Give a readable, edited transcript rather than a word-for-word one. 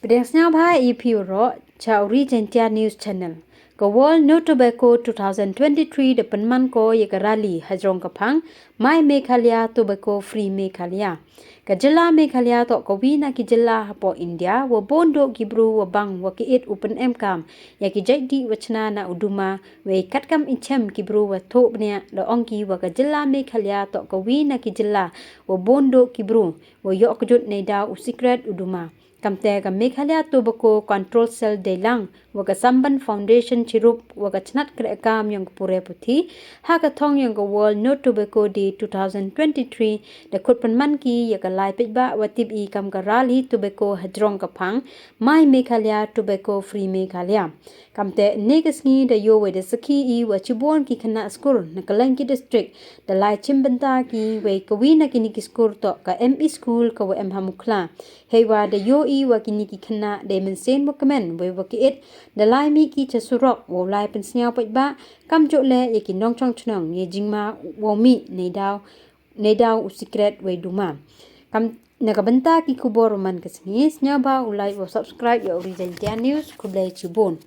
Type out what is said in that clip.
Pynsñiaw bhai ipiro cha Origentia News Channel. Ka World No Tobacco 2023 de penman ko ye ka rally hajrong kapang mai Mukhla tobacco free Mukhla. Ka jilla Mukhla to ko wina ki jilla hapo India wa bondo gibru wa bang wa ki it open mkam ya ki jadi wachna na Duma we katkam inchem gibru wa thuh bnya lo ongki wa ka jilla Mukhla to ko wina ki jilla wa bondo gibru wa yo kjut nei da sikret Duma. Kamte ka Mukhla tobacco control cell de lang wa ka samban foundation chirup wa ka chnat kre kam yang pure puthi ha ka thong yang world no tobacco day 2023 de khutpan man ki ya ka lai pe ba wa tip I kam ka rally tobacco hadrong ka phang mai Mukhla tobacco free Mukhla kamte negasngi de yo we de sakhi I wa chibon ki khynnah skur na kalanki district de lai chimbanta ki we ka wina ki ni ki skur to ka ME school ka wa Mukhla hewa de yo I wa ki ni ki khynnah de men sen wa kamen we wa ki it de lai mi ki cha surok wo lai pynsñiaw pe ba kam jo le ye ki nong chong chnong ye jingma wo mi nei daw sikret we Duma kam nakabanta ki kubor man kasni nya ba ulai wa subscribe ya Origentia News kublai chibon